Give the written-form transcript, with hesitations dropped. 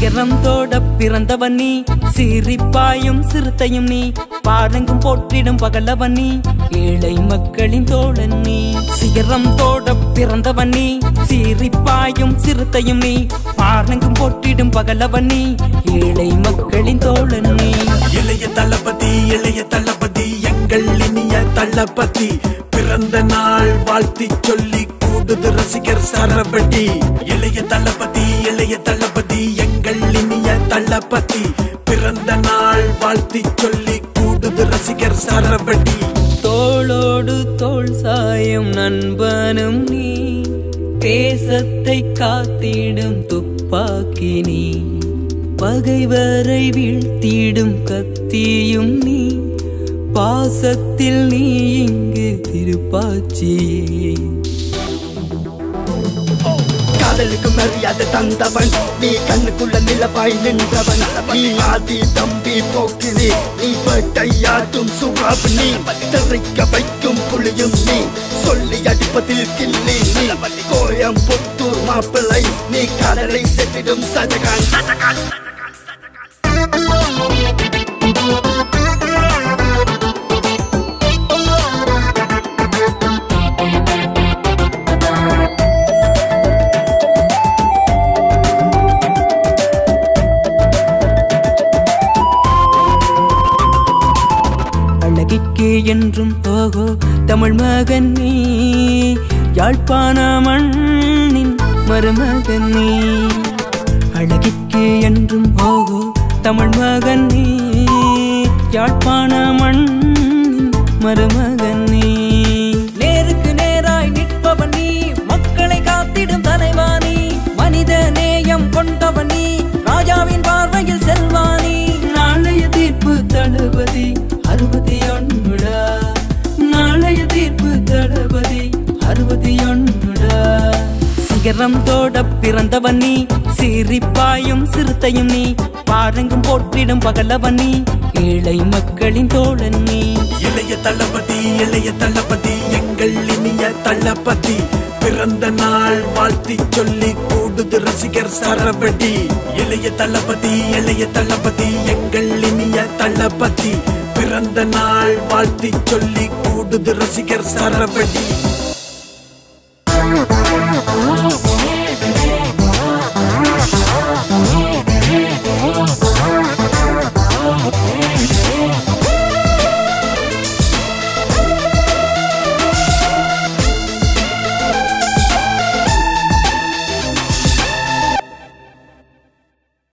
சிகரம் தோட பிறந்தவன் நீ, சிரிப்பாயும் சிறுத்தையும் நீ, பாரங்கும் போற்றிடும் பகலவன் நீ, ஏழை மக்களின் தோழன் நீ. சிகரம் தோட பிறந்தவன் நீ, சிரிப்பாயும் சிறுத்தையும் நீ, பாரங்கும் போற்றிடும் பகலவன் நீ, ஏழை மக்களின் தோழன் நீ. இளைய தளபதி எங்கள் இனிய தளபதி, பிறந்த நாள் வாழ்த்தி சொல்லி கூடுது ரசிகர் சரவடி. இளைய தளபதி எங்கள் இனிய தளபதி, பிறந்த நாள் வாழ்த்தி சொல்லி கூடுது ரசிகர் சரவடி. தோளோடு தோள் சாயும் நண்பனும் நீ, தேசத்தை காத்திடும் துப்பாக்கி நீ, பகைவரை வீழ்த்திடும் கத்தியும் நீ, பாசத்தில் நீ இங்கு திருப்பாச்சியே. காதலுக்கு மரியாதை தந்தவன் நீ, கண்ணுக்குள்ள நிலவாய் நின்றவன் நீ, ஆதி தம்பி போக்கிரி நீ, வேட்டையாடும் சுறாவு நீ, தெரிக்க வைக்கும் புலியும் நீ, சொல்லி அடிப்பதில் கிள்ளி நீ, கோயம்புத்தூர் மாப்பிள்ளை நீ, கடலை செட்டிடும் சஜகான். அழகிக்கே என்றும் ஓகோ தமிழ் மகன் நீ, யாழ்ப்பாண மண்ணின் மருமகன் நீ. அழகிக்கே என்றும் ஓகோ தமிழ் மகன் நீ, யாழ்ப்பாண மண்ணின் மருமகன் நீ. நேருக்கு நேராய் நிற்பவன் நீ, மக்களை காத்திடும் தலைவானி, மனித நேயம் கொண்டவன் நீ, ராஜாவின் பார்வையில் செல்வானி. நாளைய தீர்ப்பு தளபதி 61டா, நாளைய தீர்ப்பு தளபதி 61டா. சிகரம் தோட பிறந்தவன் நீ, சிரிப்பாயும் சிறுத்தையும் நீ, பாரங்கும் போற்றிடும் பகலவன் நீ, ஏழை மக்களின் தோழன் நீ. இளைய தளபதி எங்கள் இனிய தளபதி, பிறந்த நாள் வாழ்த்தி சொல்லி கூடுது ரசிகர் சரவடி. இளைய தளபதி எங்கள் இனிய தளபதி, பிறந்த நாள் வாழ்த்தி சொல்லி கூடுது ரசிகர் சரவடி.